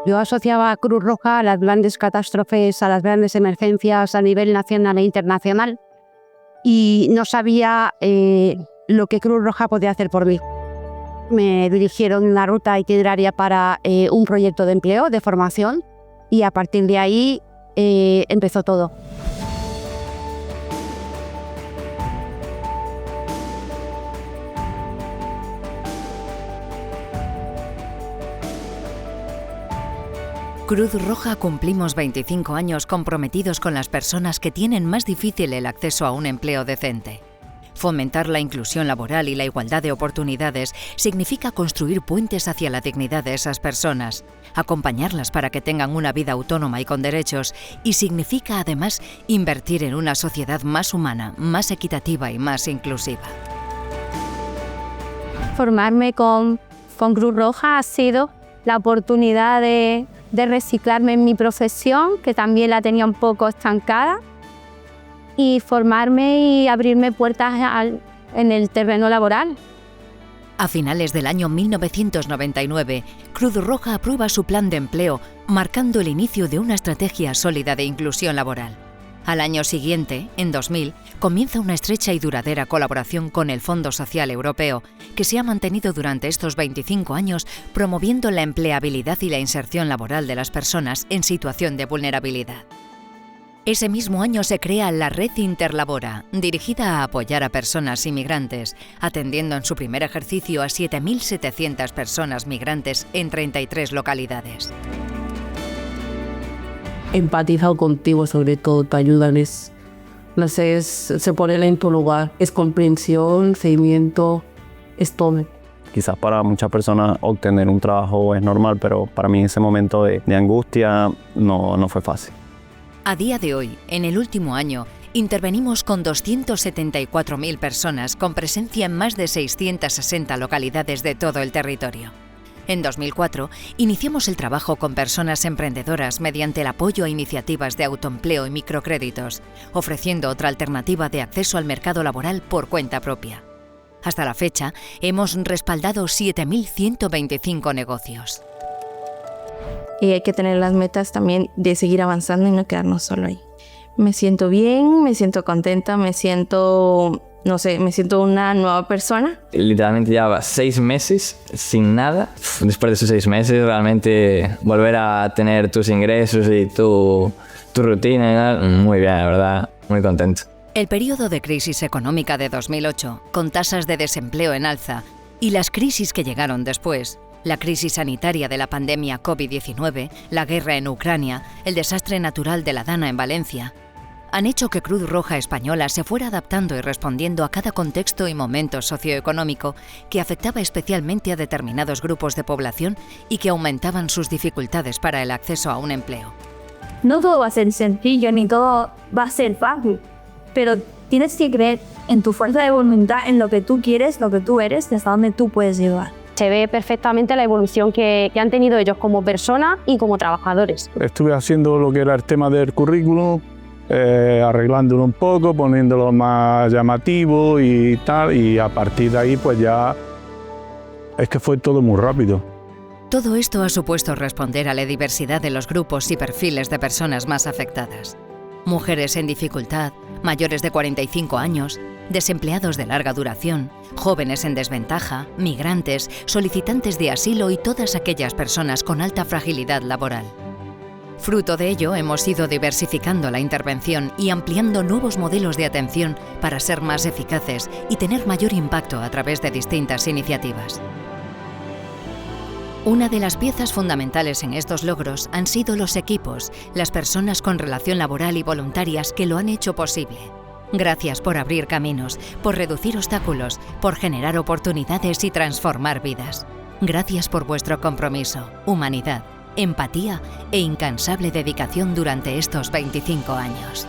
Yo asociaba a Cruz Roja a las grandes catástrofes, a las grandes emergencias a nivel nacional e internacional y no sabía lo que Cruz Roja podía hacer por mí. Me dirigieron una ruta itineraria para un proyecto de empleo, de formación, y a partir de ahí empezó todo. Cruz Roja cumplimos 25 años comprometidos con las personas que tienen más difícil el acceso a un empleo decente. Fomentar la inclusión laboral y la igualdad de oportunidades significa construir puentes hacia la dignidad de esas personas, acompañarlas para que tengan una vida autónoma y con derechos, y significa además invertir en una sociedad más humana, más equitativa y más inclusiva. Formarme con Cruz Roja ha sido la oportunidad de reciclarme en mi profesión, que también la tenía un poco estancada, y formarme y abrirme puertas en el terreno laboral. A finales del año 1999, Cruz Roja aprueba su plan de empleo, marcando el inicio de una estrategia sólida de inclusión laboral. Al año siguiente, en 2000, comienza una estrecha y duradera colaboración con el Fondo Social Europeo, que se ha mantenido durante estos 25 años promoviendo la empleabilidad y la inserción laboral de las personas en situación de vulnerabilidad. Ese mismo año se crea la Red Interlabora, dirigida a apoyar a personas inmigrantes, atendiendo en su primer ejercicio a 7.700 personas migrantes en 33 localidades. Empatizado contigo, sobre todo, te ayudan, no sé, se ponen en tu lugar, es comprensión, seguimiento, es todo. Quizás para muchas personas obtener un trabajo es normal, pero para mí ese momento de angustia no fue fácil. A día de hoy, en el último año, intervenimos con 274.000 personas con presencia en más de 660 localidades de todo el territorio. En 2004, iniciamos el trabajo con personas emprendedoras mediante el apoyo a iniciativas de autoempleo y microcréditos, ofreciendo otra alternativa de acceso al mercado laboral por cuenta propia. Hasta la fecha, hemos respaldado 7.125 negocios. Y hay que tener las metas también de seguir avanzando y no quedarnos solo ahí. Me siento bien, me siento contenta, me siento una nueva persona. Literalmente llevaba 6 meses sin nada. Después de esos 6 meses, realmente volver a tener tus ingresos y tu rutina, muy bien, la verdad, muy contento. El periodo de crisis económica de 2008, con tasas de desempleo en alza, y las crisis que llegaron después, la crisis sanitaria de la pandemia COVID-19, la guerra en Ucrania, el desastre natural de la Dana en Valencia, han hecho que Cruz Roja Española se fuera adaptando y respondiendo a cada contexto y momento socioeconómico que afectaba especialmente a determinados grupos de población y que aumentaban sus dificultades para el acceso a un empleo. No todo va a ser sencillo ni todo va a ser fácil, pero tienes que creer en tu fuerza de voluntad, en lo que tú quieres, lo que tú eres, hasta dónde tú puedes llegar. Se ve perfectamente la evolución que han tenido ellos como personas y como trabajadores. Estuve haciendo lo que era el tema del currículum, arreglándolo un poco, poniéndolo más llamativo y tal, y a partir de ahí pues ya es que fue todo muy rápido. Todo esto ha supuesto responder a la diversidad de los grupos y perfiles de personas más afectadas. Mujeres en dificultad, mayores de 45 años, desempleados de larga duración, jóvenes en desventaja, migrantes, solicitantes de asilo y todas aquellas personas con alta fragilidad laboral. Fruto de ello, hemos ido diversificando la intervención y ampliando nuevos modelos de atención para ser más eficaces y tener mayor impacto a través de distintas iniciativas. Una de las piezas fundamentales en estos logros han sido los equipos, las personas con relación laboral y voluntarias que lo han hecho posible. Gracias por abrir caminos, por reducir obstáculos, por generar oportunidades y transformar vidas. Gracias por vuestro compromiso, humanidad, empatía e incansable dedicación durante estos 25 años.